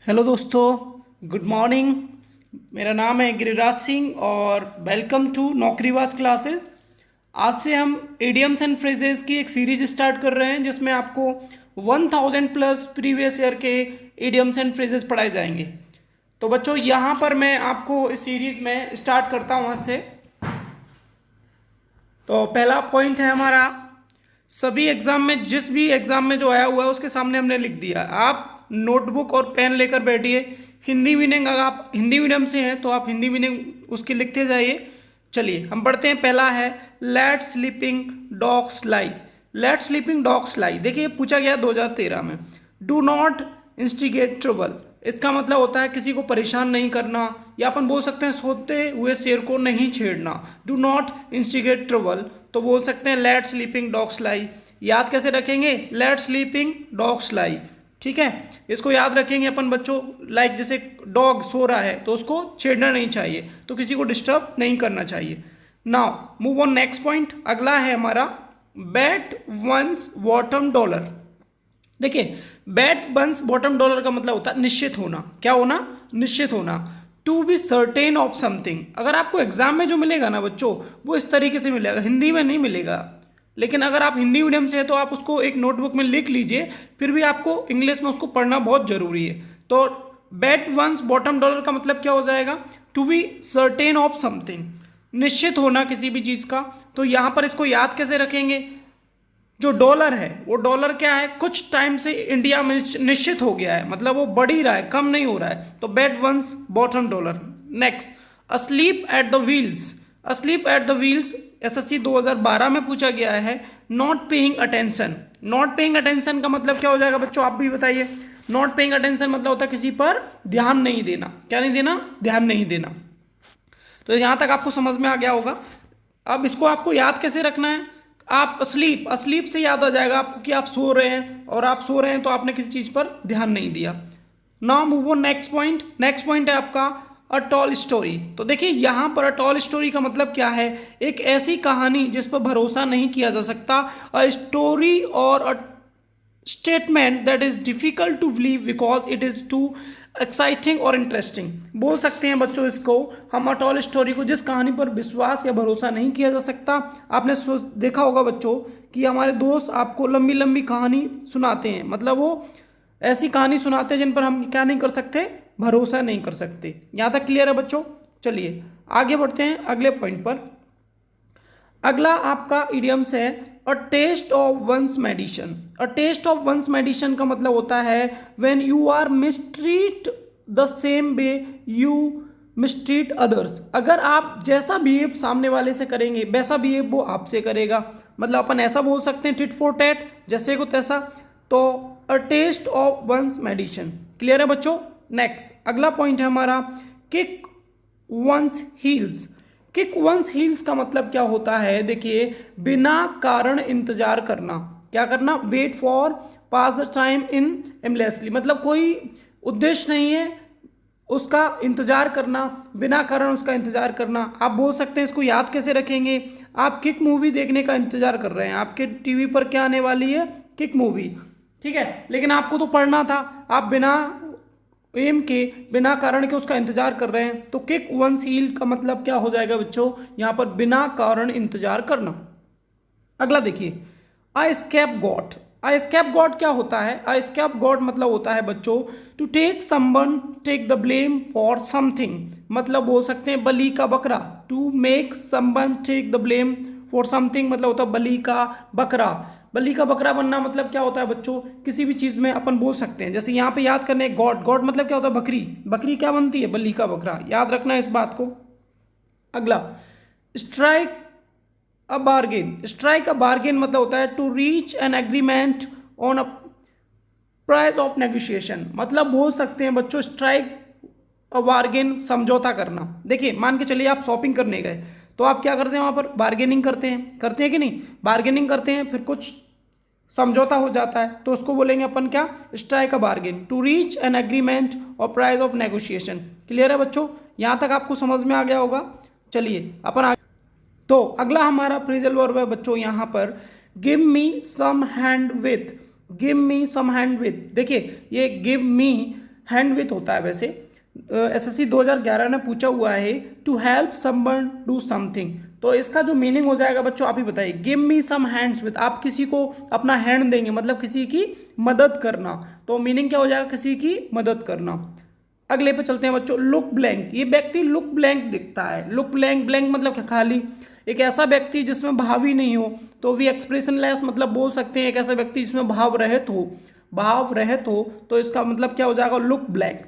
Hello दोस्तों, good morning. मेरा नाम है गिरिराज सिंह और वेलकम टू नौकरीबाज क्लासेस। आज से हम इडियम्स एंड फ्रेजेस की एक सीरीज स्टार्ट कर रहे हैं जिसमें आपको 1000 प्लस प्रीवियस ईयर के इडियम्स एंड फ्रेजेस पढ़ाए जाएंगे। तो बच्चों, यहाँ पर मैं आपको इस सीरीज़ में स्टार्ट करता हूँ आज से। तो पहला पॉइंट है हमारा, सभी एग्ज़ाम में जिस भी एग्ज़ाम में जो आया हुआ है उसके सामने हमने लिख दिया। आप नोटबुक और पेन लेकर बैठिए। हिंदी मीनिंग, अगर आप हिंदी मीडियम से हैं तो आप हिंदी मीनिंग उसकी लिखते जाइए। चलिए हम पढ़ते हैं। पहला है लेट स्लीपिंग डॉग्स लाई। लेट स्लीपिंग डॉग्स लाई, देखिए पूछा गया 2013 में। डू नॉट इंस्टिगेट ट्रबल, इसका मतलब होता है किसी को परेशान नहीं करना, या अपन बोल सकते हैं सोते हुए शेर को नहीं छेड़ना। डू नॉट इंस्टिगेट ट्रबल, तो बोल सकते हैं लेट स्लीपिंग डॉग्स लाई। याद कैसे रखेंगे? लेट स्लीपिंग डॉग्स लाई, ठीक है। इसको याद रखेंगे अपन बच्चों। लाइक जैसे डॉग सो रहा है तो उसको छेड़ना नहीं चाहिए, तो किसी को डिस्टर्ब नहीं करना चाहिए। Now move on next point. अगला है हमारा बैट वंस बॉटम डॉलर। देखिए बैट वंस बॉटम डॉलर का मतलब होता है निश्चित होना। क्या होना? निश्चित होना। To be certain of something. अगर आपको एग्जाम में जो मिलेगा ना बच्चों, वो इस तरीके से मिलेगा, हिंदी में नहीं मिलेगा। लेकिन अगर आप हिंदी मीडियम से है तो आप उसको एक नोटबुक में लिख लीजिए, फिर भी आपको इंग्लिश में उसको पढ़ना बहुत जरूरी है। तो बैट वंस बॉटम डॉलर का मतलब क्या हो जाएगा? To be certain of something, निश्चित होना किसी भी चीज़ का। तो यहाँ पर इसको याद कैसे रखेंगे? जो डॉलर है वो डॉलर क्या है, कुछ टाइम से इंडिया में निश्चित हो गया है, मतलब वो बढ़ ही रहा है, कम नहीं हो रहा है। तो bet one's bottom dollar. Next, asleep at the wheels. Asleep at the wheels SSC 2012 में पूछा गया है। Not paying attention. Not paying attention का मतलब क्या हो जाएगा बच्चों, आप भी बताइए। नॉट पेइंग अटेंशन मतलब होता है किसी पर ध्यान नहीं देना। क्या नहीं देना? ध्यान नहीं देना। तो यहाँ तक आपको समझ में आ गया होगा। अब इसको आपको याद कैसे रखना है? आप अस्लीप, अस्लीप से याद आ जाएगा आपको कि आप सो रहे हैं, और आप सो रहे हैं तो आपने किसी चीज़ पर ध्यान नहीं दिया। Now move on next point. Next point है आपका अ टॉल स्टोरी। तो देखिए यहाँ पर अ टॉल स्टोरी का मतलब क्या है? एक ऐसी कहानी जिस पर भरोसा नहीं किया जा सकता। अ स्टोरी और a statement that is difficult to believe because it is too exciting और इंटरेस्टिंग। बोल सकते हैं बच्चों इसको हम अटॉल स्टोरी को, जिस कहानी पर विश्वास या भरोसा नहीं किया जा सकता। आपने देखा होगा बच्चों कि हमारे दोस्त आपको लंबी लंबी कहानी सुनाते हैं, मतलब वो ऐसी कहानी सुनाते हैं जिन पर हम क्या नहीं कर सकते, भरोसा नहीं कर सकते। यहाँ तक क्लियर है बच्चों? चलिए आगे बढ़ते हैं अगले पॉइंट पर। अगला आपका इडियम्स है a taste of one's medicine. A taste of one's medicine का मतलब होता है when you are mistreat the same way you mistreat others. अगर आप जैसा बिहेव सामने वाले से करेंगे वैसा बिहेव वो आपसे करेगा। मतलब अपन ऐसा बोल सकते हैं टिट फॉर टैट, जैसे को तैसा। तो a taste of one's medicine. Clear है बच्चों? नेक्स्ट अगला पॉइंट है हमारा kick one's heels. Kick one's heels का मतलब क्या होता है? देखिए बिना कारण इंतजार करना। क्या करना? Wait for pass the time in aimlessly, मतलब कोई उद्देश्य नहीं है उसका इंतजार करना, बिना कारण उसका इंतजार करना। आप बोल सकते हैं इसको याद कैसे रखेंगे? आप किक मूवी देखने का इंतजार कर रहे हैं, आपके टीवी पर क्या आने वाली है? किक मूवी, ठीक है। लेकिन आपको तो पढ़ना था, आप बिना एम के, बिना कारण के उसका इंतजार कर रहे हैं। तो किक वंस हील का मतलब क्या हो जाएगा बच्चों? यहाँ पर बिना कारण इंतजार करना। अगला देखिए आई स्केप गॉट। आई स्केप गॉट क्या होता है? आई स्केप गॉट मतलब होता है बच्चों to take someone take the blame for something. मतलब बोल सकते हैं बलि का बकरा। To make someone take the blame for something मतलब होता है बलि का बकरा। बलि का बकरा बनना मतलब क्या होता है बच्चों? किसी भी चीज़ में अपन बोल सकते हैं, जैसे यहाँ पे याद करने गॉड। गॉड मतलब क्या होता है? बकरी। बकरी क्या बनती है? बलि का बकरा। याद रखना है इस बात को। अगला strike a bargain. Strike a bargain मतलब होता है to reach an agreement on a price of negotiation. मतलब बोल सकते हैं बच्चों स्ट्राइक अ बार्गेन, समझौता करना। देखिए मान के चलिए आप शॉपिंग करने गए, तो आप क्या करते हैं? वहाँ पर बार्गेनिंग करते हैं कि नहीं? बार्गेनिंग करते हैं, फिर कुछ समझौता हो जाता है, तो उसको बोलेंगे अपन क्या? Strike a bargain, to reach an agreement or price of negotiation. Clear है बच्चों? यहाँ तक आपको समझ में आ गया होगा। चलिए अपन तो अगला हमारा फ्रेजल वर्ब है बच्चों यहाँ पर give me some hand with. Give me some hand with. देखिए ये गिव मी हैंड विथ होता है वैसे। एसएससी 2011 ने पूछा हुआ है to help someone do something, तो इसका जो मीनिंग हो जाएगा बच्चों आप ही बताइए। Give me some hands with, आप किसी को अपना हैंड देंगे मतलब किसी की मदद करना, तो मीनिंग क्या हो जाएगा, किसी की मदद करना। अगले पे चलते हैं बच्चों, लुक ब्लैंक, ये व्यक्ति लुक ब्लैंक दिखता है। लुक ब्लैंक, ब्लैंक मतलब क्या, खाली। एक ऐसा व्यक्ति जिसमें भाव ही नहीं हो, तो भी एक्सप्रेशन लेस मतलब बोल सकते हैं एक ऐसा व्यक्ति जिसमें भाव रहित हो, भाव रहित हो, तो इसका मतलब क्या हो जाएगा, लुक ब्लैंक,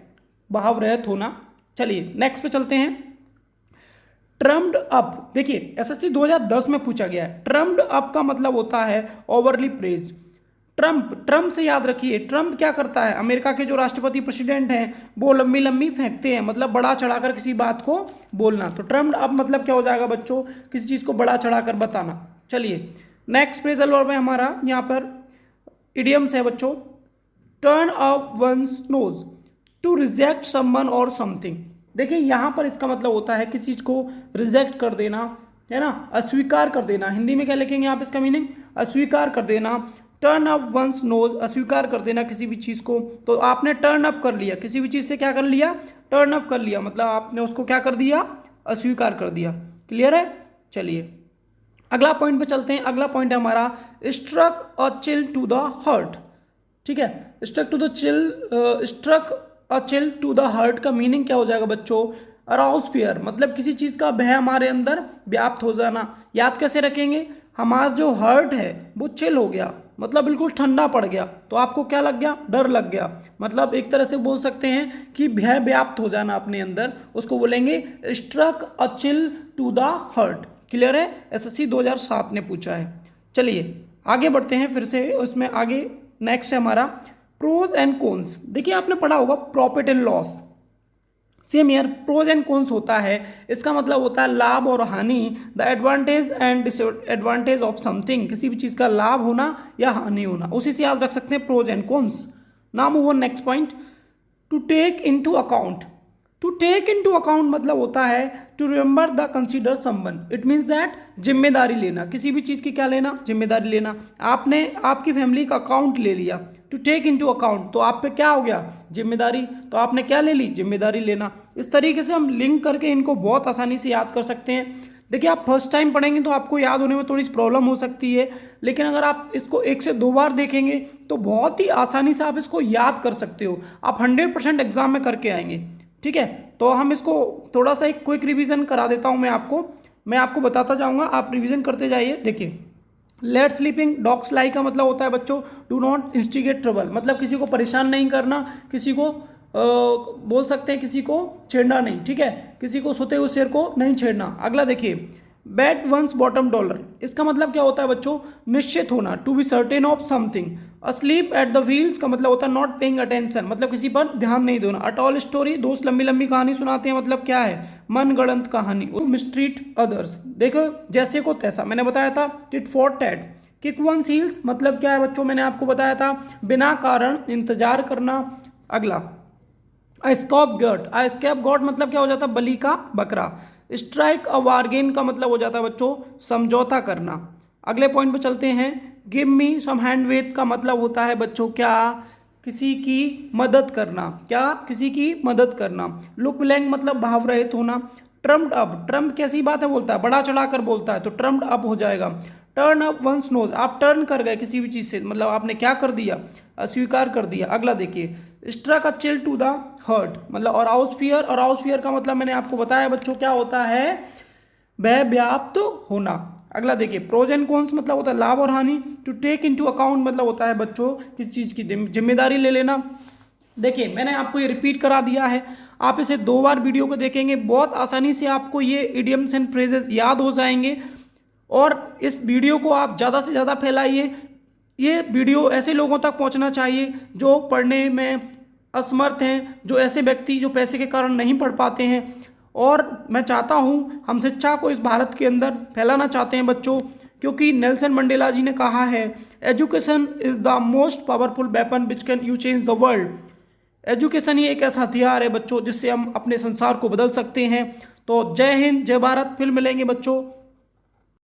भाव रहित होना। चलिए नेक्स्ट पे चलते हैं, ट्रम्ड अप। देखिए एसएससी 2010 में पूछा गया है, ट्रम्ड अप का मतलब होता है ओवरली प्रेज। ट्रम्प से याद रखिए, ट्रम्प क्या करता है, अमेरिका के जो राष्ट्रपति प्रेसिडेंट हैं वो लंबी लंबी फेंकते हैं, मतलब बड़ा चढ़ाकर किसी बात को बोलना। तो ट्रम्ड अप मतलब क्या हो जाएगा बच्चों, किसी चीज़ को बड़ा चढ़ाकर बताना। चलिए नेक्स्ट फ्रेजल वर्ब है हमारा, यहाँ पर इडियम्स है बच्चों, turn up one's nose to reject someone or something. देखिए यहाँ पर इसका मतलब होता है किसी चीज़ को रिजेक्ट कर देना, है ना, अस्वीकार कर देना। हिंदी में क्या लिखेंगे आप इसका मीनिंग, अस्वीकार कर देना। टर्न अप वंस नोज, अस्वीकार कर देना किसी भी चीज़ को। तो आपने टर्न अप कर लिया, किसी भी चीज़ से क्या कर लिया, टर्न अप कर लिया, मतलब आपने उसको क्या कर दिया, अस्वीकार कर दिया। क्लियर है। चलिए अगला पॉइंट पे चलते हैं। अगला पॉइंट है हमारा struck a chill to the heart. ठीक है, struck to the chill, struck a chill to the heart का मीनिंग क्या हो जाएगा बच्चों, अराउज फियर, मतलब किसी चीज़ का भय हमारे अंदर व्याप्त हो जाना। याद कैसे रखेंगे, हमारा जो हार्ट है वो चिल हो गया, मतलब बिल्कुल ठंडा पड़ गया, तो आपको क्या लग गया, डर लग गया। मतलब एक तरह से बोल सकते हैं कि भय व्याप्त हो जाना अपने अंदर, उसको बोलेंगे struck a chill to the heart. Clear है, एसएससी 2007 ने पूछा है। चलिए आगे बढ़ते हैं फिर से, उसमें आगे नेक्स्ट है हमारा प्रोज एंड कॉन्स। देखिए आपने पढ़ा होगा profit and loss, same year pros and cons होता है, इसका मतलब होता है लाभ और हानि, the advantage and disadvantage of something, किसी भी चीज़ का लाभ होना या हानि होना, उसी से याद रख सकते हैं pros and cons. Now move on next point, to take into account. To take into account मतलब होता है to remember the consider someone, it means that जिम्मेदारी लेना, किसी भी चीज़ की क्या लेना, जिम्मेदारी लेना। आपने आपकी फैमिली का अकाउंट ले लिया, टू टेक इनटू अकाउंट, तो आप पे क्या हो गया, जिम्मेदारी, तो आपने क्या ले ली, जिम्मेदारी लेना। इस तरीके से हम लिंक करके इनको बहुत आसानी से याद कर सकते हैं। देखिए आप फर्स्ट टाइम पढ़ेंगे तो आपको याद होने में थोड़ी प्रॉब्लम हो सकती है, लेकिन अगर आप इसको 1 से 2 बार देखेंगे तो बहुत ही आसानी से आप इसको याद कर सकते हो, आप 100% एग्जाम में करके आएंगे। ठीक है, तो हम इसको थोड़ा सा एक क्विक रिवीजन करा देता हूँ मैं आपको बताता जाऊँगा, आप रिवीजन करते जाइए। देखिए लेट स्लीपिंग डॉग्स लाई का मतलब होता है बच्चों डू नॉट इंस्टिगेट ट्रबल, मतलब किसी को परेशान नहीं करना, किसी को बोल सकते हैं किसी को छेड़ना नहीं। ठीक है, किसी को सोते हुए शेर को नहीं छेड़ना। अगला देखिए बैट वंस बॉटम डॉलर, इसका मतलब क्या होता है बच्चों, निश्चित होना, to be certain of something. Asleep at the wheels का मतलब होता है नॉट पेइंग अटेंशन, मतलब किसी पर ध्यान नहीं देना। अ टॉल स्टोरी, दोस्त लंबी लंबी कहानी सुनाते हैं, मतलब क्या है, मनगढ़ंत कहानी। मिसट्रीट अदर्स, देखो जैसे को तैसा, मैंने बताया था tit for tat. Kick one's heels मतलब क्या है बच्चों, मैंने आपको बताया था बिना कारण इंतजार करना। अगला स्कॉप गॉट, स्कैप गॉट मतलब क्या हो जाता है, बलि का बकरा। स्ट्राइक अ बार्गेन का मतलब हो जाता है बच्चों समझौता करना। अगले पॉइंट पे चलते हैं, give me some hand width का मतलब होता है बच्चों क्या, किसी की मदद करना, क्या, किसी की मदद करना। लुक ब्लैंक मतलब भाव रहित होना। ट्रम्प्ड अप, ट्रम्प कैसी बात है बोलता है, बड़ा चढ़ाकर बोलता है, तो ट्रम्प्ड अप हो जाएगा। टर्न अप वंस नोज, आप टर्न कर गए किसी भी चीज़ से, मतलब आपने क्या कर दिया, अस्वीकार कर दिया। अगला देखिए struck a chill to the heart, मतलब अराउज फियर, अराउज फियर का मतलब मैंने आपको बताया बच्चों क्या होता है, भय व्याप्त होना। अगला देखिए प्रोज एंड कॉन्स मतलब होता है लाभ और हानि। टू टेक इनटू अकाउंट मतलब होता है बच्चों किसी चीज़ की जिम्मेदारी ले लेना। देखिए मैंने आपको ये रिपीट करा दिया है, आप इसे 2 बार वीडियो को देखेंगे, बहुत आसानी से आपको ये इडियम्स एंड फ्रेजेस याद हो जाएंगे। और इस वीडियो को आप ज़्यादा से ज़्यादा फैलाइए, ये वीडियो ऐसे लोगों तक पहुंचना चाहिए जो पढ़ने में असमर्थ हैं, जो ऐसे व्यक्ति जो पैसे के कारण नहीं पढ़ पाते हैं। और मैं चाहता हूं, हम शिक्षा को इस भारत के अंदर फैलाना चाहते हैं बच्चों, क्योंकि नेल्सन मंडेला जी ने कहा है education is the most powerful weapon which can you change the world. Education ही एक ऐसा हथियार है बच्चों जिससे हम अपने संसार को बदल सकते हैं। तो जय हिंद, जय भारत, फिर मिलेंगे बच्चों।